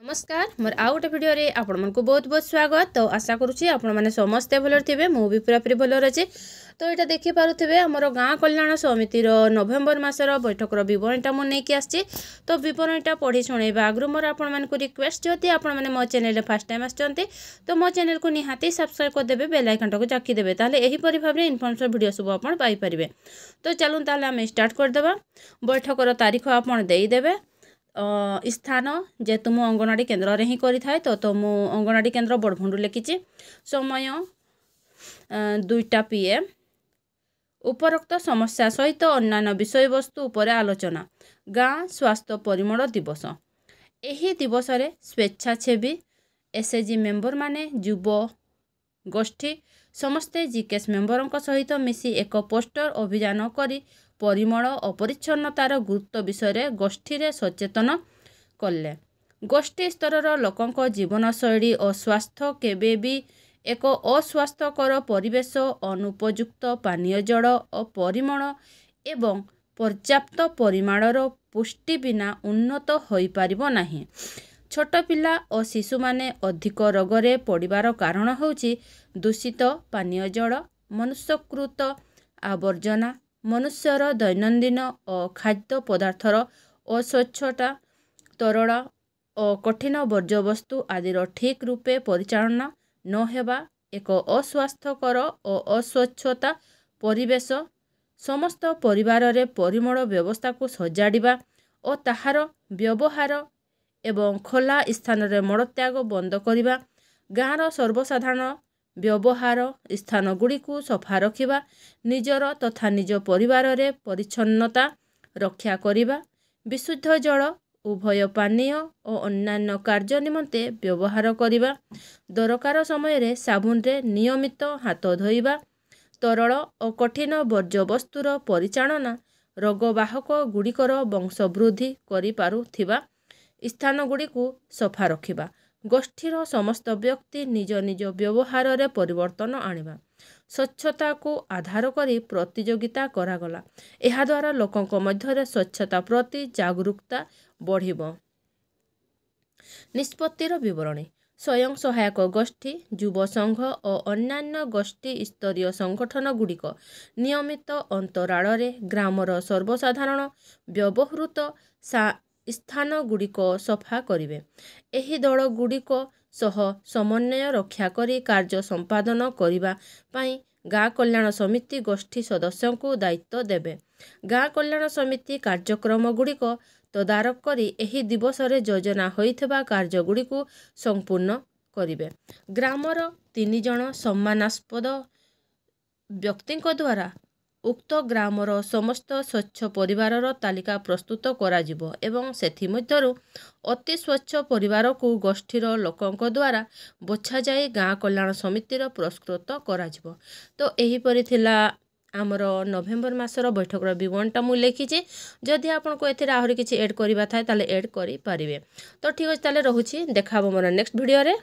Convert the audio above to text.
नमस्कार मोर आउ गोटे भिडियो रे आपण मानकु बहुत बहुत स्वागत। तो आशा करूची आपण माने समस्ते भलर थिबे, मु भी पूरा पूरी भलर अछि। तो एटा देखि पारुथिबे हमर गाँ कल्याण समिति रो नवेम्बर मासर बैठक रो विवरणटा मु नै कि आछि। तो विवरणटा पढी सुनैबा आगरु मोर आपण मानकु रिक्वेस्ट जति आपण माने मो चैनल रे फर्स्ट टाइम आछंती तो मो चैनल को निहाती सब्सक्राइब कर देबे, बेल आइकन को जाकी देबे, ताले एही परि भाबरे इन्फॉर्मेशन वीडियो सब आपण पाई परिबे। तो चलून ताले हम स्टार्ट कर देबा। बैठक रो तारीख आपण देई देबे। स्थान जेतु मु अंगनवाड़ी केन्द्र रे ही करि थाए तो मु अंगनवाड़ी केन्द्र बड़भंडू लिखिछि। समय 2टा PM। उपरोक्त समस्या सहित अन्यान्य विषय वस्तु उपर आलोचना। गाँ स्वास्थ्य परिमल दिवस। एही दिवस रे स्वेच्छासेवी SAG मेंबर माने युव गोष्ठी समस्ते GKS मेंबरक सहित मिसी एक पोस्टर अभियान करी परिमल अपरिच्छन्नतार गुरुत्व विषय गोष्ठी रे सचेतन कले। गोष्ठी स्तर लोकंक जीवनशैली और स्वास्थ्य केबे भी एक अस्वास्थ्यकर परिवेश, अनुपयुक्त पानीय जल और परिमल एवं पर्याप्त परिमाणर पुष्टि बिना उन्नत होई पारिबो नाही। छोट पिला और शिशु माने अधिक रोगरे पड़िबार कारण होउची दूषित पानीय जल, मनुष्यकृत आवर्जना, मनुष्यर दैनंदिन और खाद्य पदार्थर अस्वच्छता, तरल और कठिन वर्ज्यवस्तु आदिर ठीक रूपे परिचालना न हेबा, एक अस्वास्थ्यकर और अस्वच्छता परिवेश, समस्त परिवार रे परिमल व्यवस्था को सजाड़िबा और ताहार व्यवहार एवं खोला स्थान रे मलत्याग बंद करिबा, गाँर सर्वसाधारण व्यवहार स्थान गुड़ी को सफा रखिबा, निजर तथा निज परिवार रे परिच्छन्नता रक्षा करिबा, विशुद्ध जल उभय पानीय और अन्यान्य कार्य निमंते व्यवहार करिबा, दरकार समय रे साबुन रे नियमित हाथ धोइबा, तरल और कठिन वर्ज्यवस्तुर परिचालना रोगवाहक गुड़िकर वंश वृद्धि करि पारुथिबा स्थान गुड़ी को सफा रखिबा, गोष्ठीर समस्त व्यक्ति निज निज व्यवहार रे परिवर्तन आनिबा, स्वच्छता को आधार करी प्रतियोगिता करागला। एहा द्वारा लोकंक मध्य स्वच्छता प्रति जागरूकता बढ़िबो। निष्पत्तिर विवरणी। स्वयं सहायक गोष्ठी, युव संघ और अन्यान्य गोष्ठी स्तरीय संगठन गुड़िक नियमित अंतराल रे ग्रामर सर्वसाधारण व्यवहृत स्थान गुड़िक सफा करिवे। एही दल गुड़िक सह समन्वय रक्षा करी कार्य संपादन करिबा पाई गाँ कल्याण समिति गोष्ठी सदस्यों को दायित्व देबे। गाँ कल्याण समिति कार्यक्रम गुड़िक तदारक करी एही दिवस रे योजना होइथिबा कार्य गुड़िक संपूर्ण करिवे। ग्रामर 3 जन सम्मानास्पद व्यक्तिଙ୍କ द्वारा उक्त ग्रामर समस्त स्वच्छ परिवारर तालिका प्रस्तुत कराजिबो एवं सेथि मध्यरु अति स्वच्छ परिवार को गोष्ठीर लोकंक द्वारा बछा जाए गाँ कल्याण समितिर पुरस्कृत कराजिबो। तो एही परि थिला आमर नवेम्बर मासर बैठकर विवरणटा मु लिखिछि। जदि आपनको एथिरे आहुरी किछि ऐड करिबा थाए ताले ऐड करि पारिबे। तो ठीक अछि, ताले रहुछि, देखाबो मोर नेक्स्ट वीडियो रे।